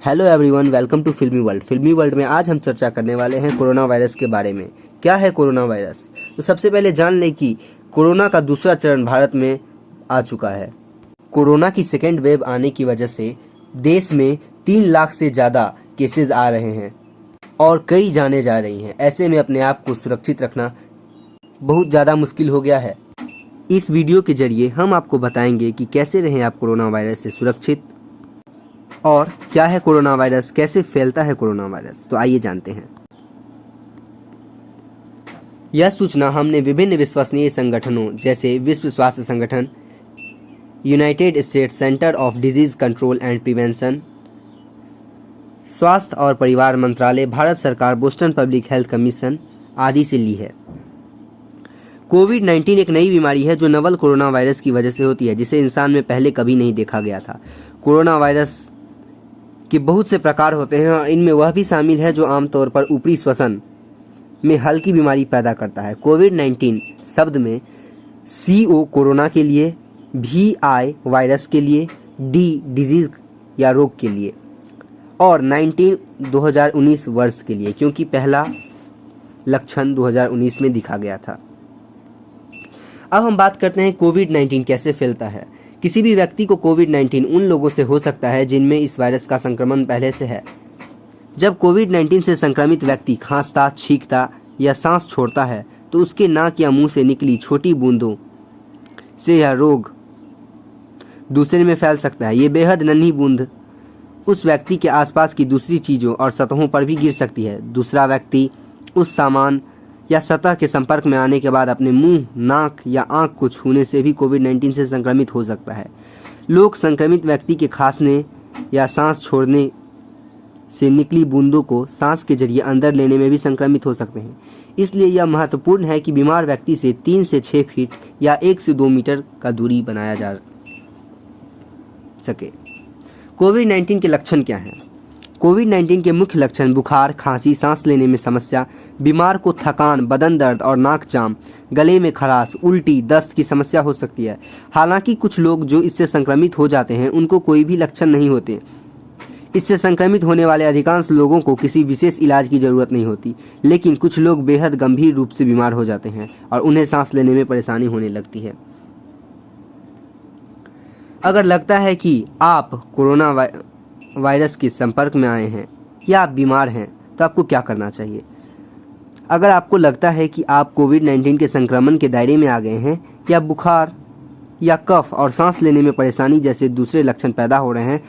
Hello everyone, welcome to फिल्मी world. फिल्मी world में आज हम चर्चा करने वाले हैं कोरोना वायरस के बारे में। क्या है कोरोना वायरस? तो सबसे पहले जान लें कि कोरोना का दूसरा चरण भारत में आ चुका है। कोरोना की सेकेंड वेव आने की वजह से देश में 3 लाख से ज़्यादा केसेस आ रहे हैं और कई जाने जा रही हैं। ऐसे में अपने आप को सुरक्षित रखना बहुत ज़्यादा मुश्किल हो गया है। इस वीडियो के जरिए हम आपको बताएंगे कि कैसे रहें आप कोरोना वायरस से सुरक्षित, और क्या है कोरोना वायरस, कैसे फैलता है कोरोना वायरस। तो आइए जानते हैं। यह सूचना हमने विभिन्न विश्वसनीय संगठनों जैसे विश्व स्वास्थ्य संगठन, United states centre of disease control and prevention, स्वास्थ्य और परिवार मंत्रालय, भारत सरकार, बोस्टन पब्लिक हेल्थ कमीशन आदि से ली है। कोविड-19 एक नई बीमारी है जो नवल कोरोना वायरस की वजह से होती है, जिसे इंसान में पहले कभी नहीं देखा गया था। कोरोना वायरस के बहुत से प्रकार होते हैं और इनमें वह भी शामिल है जो आमतौर पर ऊपरी श्वसन में हल्की बीमारी पैदा करता है। कोविड-19 शब्द में CO कोरोना के लिए, VI वायरस के लिए, D डिजीज या रोग के लिए और 19 2019 वर्ष के लिए, क्योंकि पहला लक्षण 2019 में दिखा गया था। अब हम बात करते हैं कोविड-19 कैसे फैलता है। किसी भी व्यक्ति को कोविड-19 उन लोगों से हो सकता है जिनमें इस वायरस का संक्रमण पहले से है। जब कोविड-19 से संक्रमित व्यक्ति खांसता, छींकता या सांस छोड़ता है तो उसके नाक या मुंह से निकली छोटी बूंदों से यह रोग दूसरे में फैल सकता है। ये बेहद नन्ही बूंद उस व्यक्ति के आसपास की दूसरी चीज़ों और सतहों पर भी गिर सकती है। दूसरा व्यक्ति उस सामान या सतह के संपर्क में आने के बाद अपने मुंह, नाक या आंख को छूने से भी कोविड-19 से संक्रमित हो सकता है। लोग संक्रमित व्यक्ति के खांसने या सांस छोड़ने से निकली बूंदों को सांस के जरिए अंदर लेने में भी संक्रमित हो सकते हैं। इसलिए यह महत्वपूर्ण है कि बीमार व्यक्ति से 3 से 6 फीट या 1 से 2 मीटर का दूरी बनाया जा सके। कोविड-19 के लक्षण क्या हैं? कोविड-19 के मुख्य लक्षण बुखार, खांसी, सांस लेने में समस्या, बीमार को थकान, बदन दर्द और नाक जाम, गले में खराश, उल्टी, दस्त की समस्या हो सकती है। हालांकि कुछ लोग जो इससे संक्रमित हो जाते हैं उनको कोई भी लक्षण नहीं होते। इससे संक्रमित होने वाले अधिकांश लोगों को किसी विशेष इलाज की ज़रूरत नहीं होती, लेकिन कुछ लोग बेहद गंभीर रूप से बीमार हो जाते हैं और उन्हें सांस लेने में परेशानी होने लगती है। अगर लगता है कि आप कोरोना वायरस के संपर्क में आए हैं या आप बीमार हैं तो आपको क्या करना चाहिए? अगर आपको लगता है कि आप कोविड-19 के संक्रमण के दायरे में आ गए हैं या बुखार या कफ और सांस लेने में परेशानी जैसे दूसरे लक्षण पैदा हो रहे हैं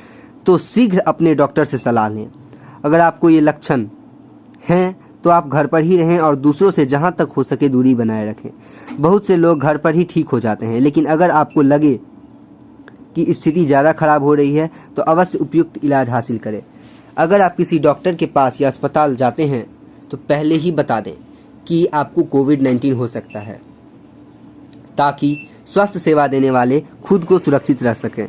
तो शीघ्र अपने डॉक्टर से सलाह लें। अगर आपको ये लक्षण हैं तो आप घर पर ही रहें और दूसरों से जहां तक हो सके दूरी बनाए रखें। बहुत से लोग घर पर ही ठीक हो जाते हैं, लेकिन अगर आपको लगे कि स्थिति ज़्यादा खराब हो रही है तो अवश्य उपयुक्त इलाज हासिल करें। अगर आप किसी डॉक्टर के पास या अस्पताल जाते हैं तो पहले ही बता दें कि आपको कोविड-19 हो सकता है, ताकि स्वास्थ्य सेवा देने वाले खुद को सुरक्षित रख सकें।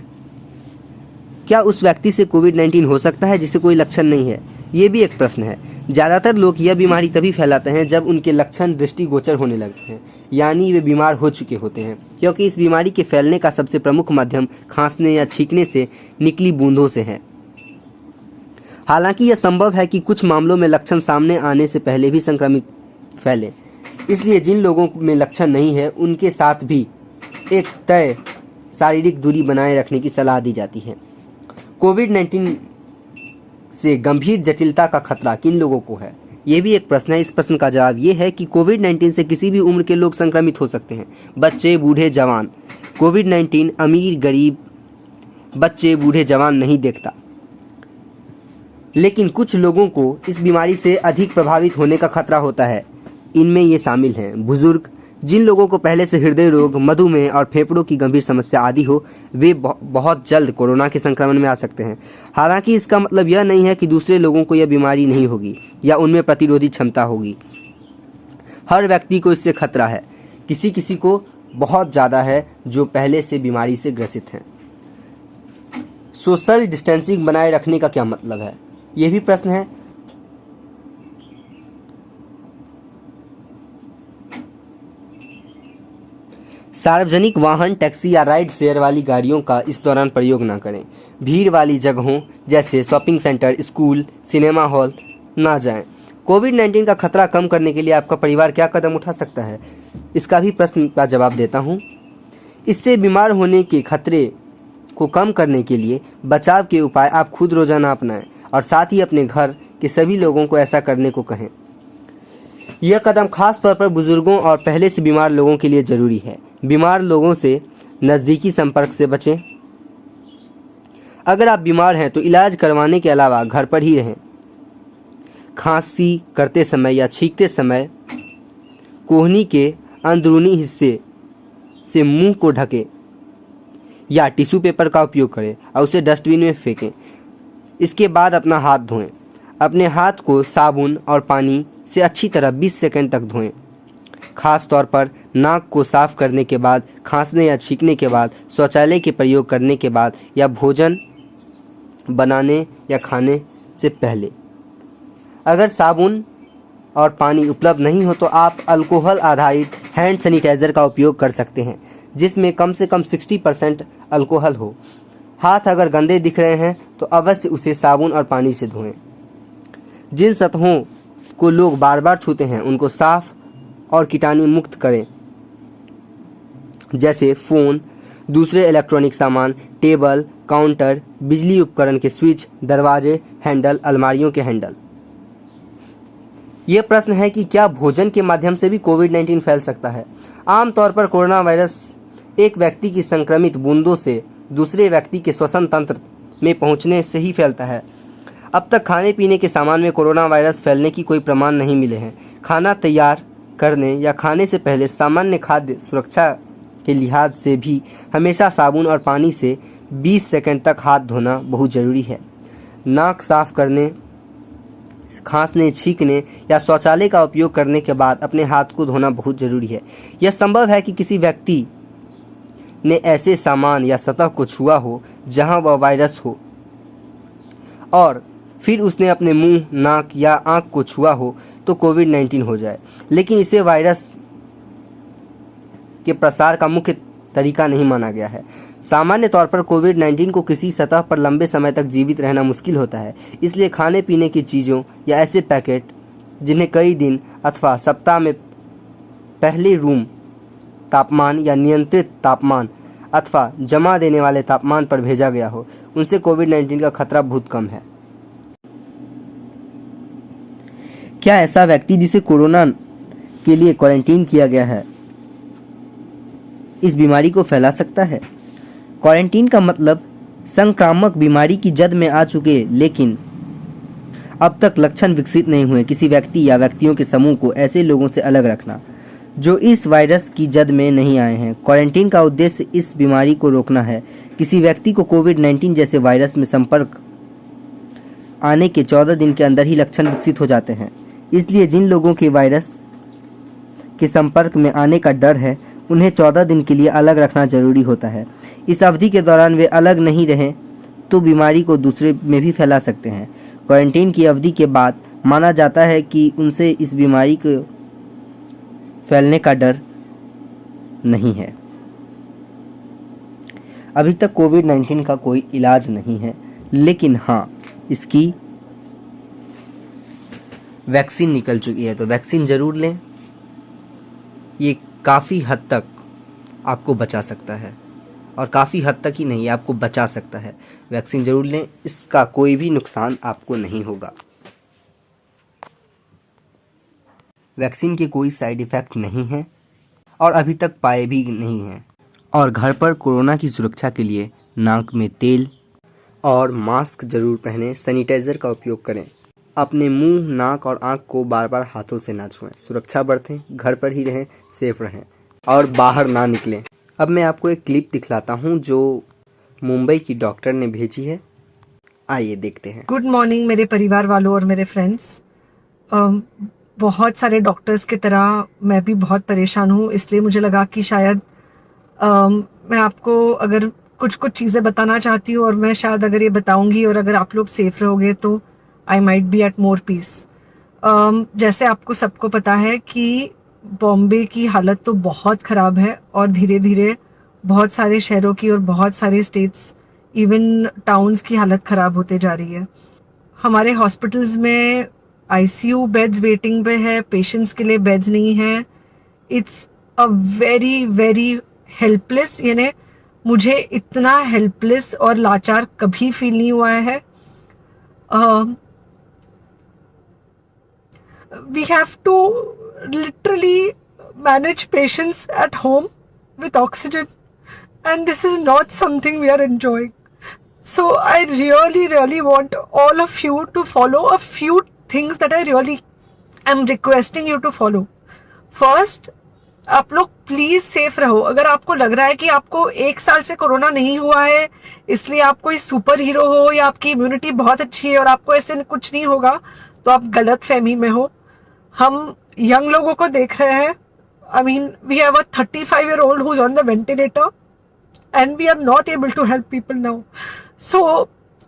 क्या उस व्यक्ति से कोविड-19 हो सकता है जिसे कोई लक्षण नहीं है? ये भी एक प्रश्न है। ज़्यादातर लोग यह बीमारी तभी फैलाते हैं जब उनके लक्षण दृष्टिगोचर होने लगते हैं, यानी वे बीमार हो चुके होते हैं, क्योंकि इस बीमारी के फैलने का सबसे प्रमुख माध्यम खांसने या छींकने से निकली बूंदों से है। हालांकि यह संभव है कि कुछ मामलों में लक्षण सामने आने से पहले भी संक्रमित फैले, इसलिए जिन लोगों में लक्षण नहीं है उनके साथ भी एक तय शारीरिक दूरी बनाए रखने की सलाह दी जाती है। कोविड-19 से गंभीर जटिलता का खतरा किन लोगों को है? ये भी एक प्रश्न है। इस प्रश्न का जवाब ये है कि कोविड-19 से किसी भी उम्र के लोग संक्रमित हो सकते हैं, बच्चे, बूढ़े, जवान। कोविड-19 अमीर, गरीब, बच्चे, बूढ़े, जवान नहीं देखता, लेकिन कुछ लोगों को इस बीमारी से अधिक प्रभावित होने का खतरा होता है। इनमें ये शामिल हैं बुजुर्ग, जिन लोगों को पहले से हृदय रोग, मधुमेह और फेफड़ों की गंभीर समस्या आदि हो, वे बहुत जल्द कोरोना के संक्रमण में आ सकते हैं। हालांकि इसका मतलब यह नहीं है कि दूसरे लोगों को यह बीमारी नहीं होगी या उनमें प्रतिरोधी क्षमता होगी। हर व्यक्ति को इससे खतरा है, किसी किसी को बहुत ज़्यादा है जो पहले से बीमारी से ग्रसित हैं। सोशल डिस्टेंसिंग बनाए रखने का क्या मतलब है? ये भी प्रश्न है। सार्वजनिक वाहन, टैक्सी या राइड शेयर वाली गाड़ियों का इस दौरान प्रयोग ना करें। भीड़ वाली जगहों जैसे shopping centre, school, cinema hall ना जाएं। कोविड-19 का खतरा कम करने के लिए आपका परिवार क्या कदम उठा सकता है, इसका भी प्रश्न का जवाब देता हूँ। इससे बीमार होने के खतरे को कम करने के लिए बचाव के उपाय आप खुद रोजाना अपनाएं और साथ ही अपने घर के सभी लोगों को ऐसा करने को कहें। यह कदम खास तौर पर बुजुर्गों और पहले से बीमार लोगों के लिए ज़रूरी है। बीमार लोगों से नज़दीकी संपर्क से बचें। अगर आप बीमार हैं तो इलाज करवाने के अलावा घर पर ही रहें। खांसी करते समय या छींकते समय कोहनी के अंदरूनी हिस्से से मुंह को ढकें या टिश्यू पेपर का उपयोग करें और उसे डस्टबिन में फेंकें। इसके बाद अपना हाथ धोएं। अपने हाथ को साबुन और पानी से अच्छी तरह 20 सेकंड तक धोएं। खास तौर पर नाक को साफ करने के बाद, खांसने या छींकने के बाद, शौचालय के प्रयोग करने के बाद या भोजन बनाने या खाने से पहले। अगर साबुन और पानी उपलब्ध नहीं हो तो आप अल्कोहल आधारित हैंड सैनिटाइज़र का उपयोग कर सकते हैं जिसमें कम से कम 60% अल्कोहल हो। हाथ अगर गंदे दिख रहे हैं तो अवश्य उसे साबुन और पानी से धोएं। जिन सतहों को लोग बार बार छूते हैं उनको साफ और कीटाणु मुक्त करें, जैसे फ़ोन, दूसरे इलेक्ट्रॉनिक सामान, टेबल, काउंटर, बिजली उपकरण के स्विच, दरवाजे, हैंडल, अलमारियों के हैंडल। ये प्रश्न है कि क्या भोजन के माध्यम से भी कोविड-19 फैल सकता है? आमतौर पर कोरोना वायरस एक व्यक्ति की संक्रमित बूंदों से दूसरे व्यक्ति के श्वसन तंत्र में पहुंचने से ही फैलता है। अब तक खाने पीने के सामान में कोरोना वायरस फैलने की कोई प्रमाण नहीं मिले हैं। खाना तैयार करने या खाने से पहले सामान्य खाद्य सुरक्षा के लिहाज से भी हमेशा साबुन और पानी से 20 सेकंड तक हाथ धोना बहुत ज़रूरी है। नाक साफ करने, खांसने, छींकने या शौचालय का उपयोग करने के बाद अपने हाथ को धोना बहुत ज़रूरी है। यह संभव है कि किसी व्यक्ति ने ऐसे सामान या सतह को छुआ हो जहां वह वायरस हो और फिर उसने अपने मुंह, नाक या आंख को छुआ हो तो कोविड-19 हो जाए, लेकिन इसे वायरस के प्रसार का मुख्य तरीका नहीं माना गया है। सामान्य तौर पर कोविड-19 को किसी सतह पर लंबे समय तक जीवित रहना मुश्किल होता है, इसलिए खाने पीने की चीज़ों या ऐसे पैकेट जिन्हें कई दिन अथवा सप्ताह में पहले रूम तापमान या नियंत्रित तापमान अथवा जमा देने वाले तापमान पर भेजा गया हो, उनसे कोविड-19 का खतरा बहुत कम है। क्या ऐसा व्यक्ति जिसे कोरोना के लिए क्वारंटीन किया गया है इस बीमारी को फैला सकता है? क्वारंटीन का मतलब संक्रामक बीमारी की जद में आ चुके लेकिन अब तक लक्षण विकसित नहीं हुए किसी व्यक्ति या व्यक्तियों के समूह को ऐसे लोगों से अलग रखना जो इस वायरस की जद में नहीं आए हैं। क्वारंटीन का उद्देश्य इस बीमारी को रोकना है। किसी व्यक्ति को कोविड-19 जैसे वायरस में संपर्क आने के 14 दिन के अंदर ही लक्षण विकसित हो जाते हैं, इसलिए जिन लोगों के वायरस के संपर्क में आने का डर है उन्हें 14 दिन के लिए अलग रखना जरूरी होता है। इस अवधि के दौरान वे अलग नहीं रहें तो बीमारी को दूसरे में भी फैला सकते हैं। क्वारंटीन की अवधि के बाद माना जाता है कि उनसे इस बीमारी को फैलने का डर नहीं है। अभी तक कोविड-19 का कोई इलाज नहीं है, लेकिन हाँ, इसकी वैक्सीन निकल चुकी है, तो वैक्सीन ज़रूर लें। ये काफ़ी हद तक आपको बचा सकता है और काफ़ी हद तक ही नहीं, आपको बचा सकता है। वैक्सीन ज़रूर लें, इसका कोई भी नुकसान आपको नहीं होगा। वैक्सीन के कोई साइड इफ़ेक्ट नहीं है और अभी तक पाए भी नहीं हैं। और घर पर कोरोना की सुरक्षा के लिए नाक में तेल और मास्क जरूर पहनें। सैनिटाइज़र का उपयोग करें। अपने मुंह, नाक और आंख को बार बार हाथों से ना छुएं। सुरक्षा बरतें, घर पर ही रहें, सेफ रहें और बाहर ना निकलें। अब मैं आपको एक क्लिप दिखलाता हूँ जो मुंबई की डॉक्टर ने भेजी है, आइए देखते हैं। गुड मॉर्निंग मेरे परिवार वालों और मेरे फ्रेंड्स। बहुत सारे डॉक्टर्स की तरह मैं भी बहुत परेशान हूँ, इसलिए मुझे लगा कि शायद मैं आपको अगर कुछ चीज़ें बताना चाहती हूँ और मैं शायद अगर ये बताऊंगी और अगर आप लोग सेफ रहोगे तो I might be at more peace. जैसे आपको सबको पता है कि बॉम्बे की हालत तो बहुत ख़राब है और धीरे धीरे बहुत सारे शहरों की और बहुत सारे स्टेट्स, इवन टाउन्स की हालत ख़राब होते जा रही है। हमारे हॉस्पिटल्स में आईसीयू बेड्स वेटिंग पे है, पेशेंट्स के लिए बेड्स नहीं है। It's a very very helpless, यानी मुझे इतना हेल्पलेस और लाचार कभी फील नहीं हुआ है। We have to literally manage patients at home with oxygen, and this is not something we are enjoying. So I really, really want all of you to follow a few things that I really am requesting you to follow. First, आप लोग please safe रहो। अगर आपको लग रहा है कि आपको 1 साल से कोरोना नहीं हुआ है इसलिए आप कोई सुपर हीरो हो या आपकी इम्यूनिटी बहुत अच्छी है और आपको ऐसे कुछ नहीं होगा, तो आप गलत फहमी में हो। हम यंग लोगों को देख रहे हैं। I mean we have a 35-year-old who's on the ventilator and we are not able to help people now. So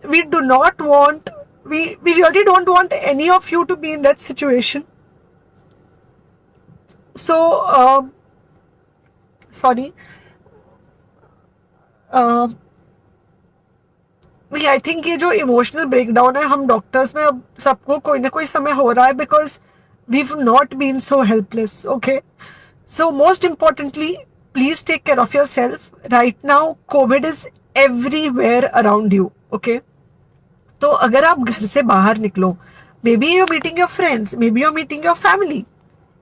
we do not want, we really don't want any of you to be in that situation. So sorry, I think ये जो emotional breakdown है हम doctors में अब सबको कोई ना कोई समय हो रहा है, because we not been so helpless. Okay, so most importantly please take care of yourself right now. Covid is everywhere around you. Okay, तो अगर आप घर से बाहर निकलो, may be your meeting your friends, may be your meeting your family,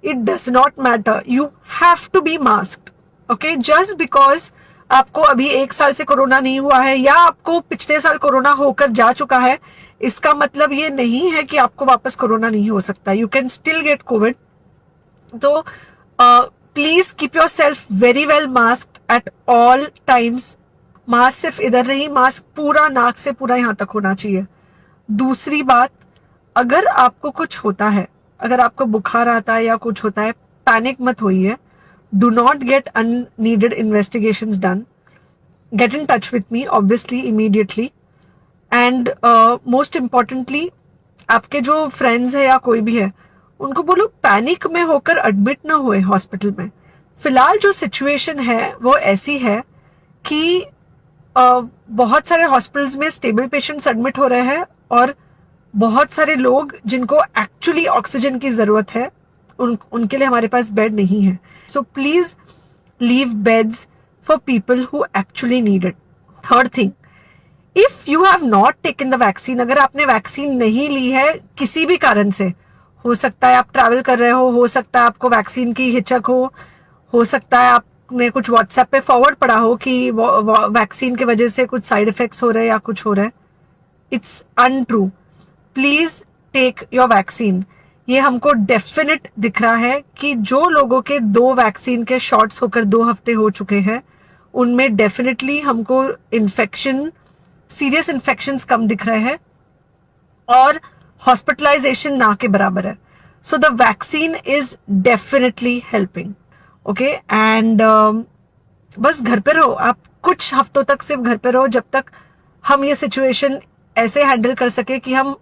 it does not matter, you have to be masked. Okay, just because आपको अभी 1 साल से कोरोना नहीं हुआ है या आपको पिछले साल कोरोना होकर जा चुका है, इसका मतलब ये नहीं है कि आपको वापस कोरोना नहीं हो सकता। You can still get covid. तो please keep yourself very well masked at all times. Mask सिर्फ इधर नहीं, मास्क पूरा नाक से पूरा यहाँ तक होना चाहिए। दूसरी बात, अगर आपको कुछ होता है, अगर आपको बुखार आता है या कुछ होता है, पैनिक मत होइए। Do not get unneeded investigations done. Get in touch with me obviously immediately. And most importantly, आपके जो फ्रेंड्स है या कोई भी है उनको बोलो पैनिक में होकर एडमिट ना हुए हॉस्पिटल में। फिलहाल जो सिचुएशन है वो ऐसी है कि बहुत सारे हॉस्पिटल्स में स्टेबल पेशेंट्स एडमिट हो रहे हैं और बहुत सारे लोग जिनको एक्चुअली ऑक्सीजन की जरूरत है उनके लिए हमारे पास बेड नहीं है। So please leave beds for people who actually need it. Third thing, if you have not taken the vaccine, अगर आपने वैक्सीन नहीं ली है किसी भी कारण से, हो सकता है आप ट्रैवल कर रहे हो सकता है आपको वैक्सीन की हिचक हो सकता है आपने कुछ व्हाट्सएप पे फॉरवर्ड पढ़ा हो कि वैक्सीन की वजह से कुछ साइड इफेक्ट्स हो रहे हैं या कुछ हो रहा है, it's untrue. Please take your vaccine. ये हमको डेफिनेट दिख रहा है कि जो लोगों के 2 वैक्सीन के शॉट्स होकर 2 हफ्ते हो चुके हैं उनमें डेफिनेटली हमको इन्फेक्शन, सीरियस इन्फेक्शंस कम दिख रहे हैं और हॉस्पिटलाइजेशन ना के बराबर है। So the vaccine is definitely helping. Okay, and बस घर पे रहो आप, कुछ हफ्तों तक सिर्फ घर पे रहो जब तक हम ये सिचुएशन ऐसे हैंडल कर सके कि हम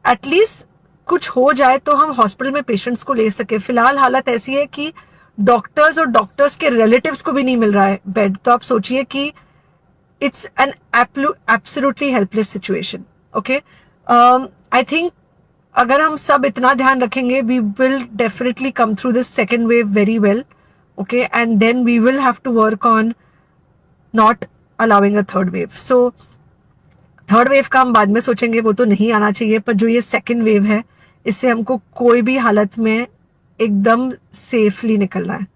एटलीस्ट कुछ हो जाए तो हम हॉस्पिटल में पेशेंट्स को ले सके। फिलहाल हालत ऐसी है कि डॉक्टर्स और डॉक्टर्स के रिलेटिव्स को भी नहीं मिल रहा है बेड, तो आप सोचिए कि it's an absolutely helpless situation. Okay, I think अगर हम सब इतना ध्यान रखेंगे we will definitely come through this second wave very well. Okay, and then we will have to work on not allowing a third wave. So third wave का हम बाद में सोचेंगे, वो तो नहीं आना चाहिए, पर जो ये सेकेंड वेव है इससे हमको कोई भी हालत में एकदम सेफली निकलना है।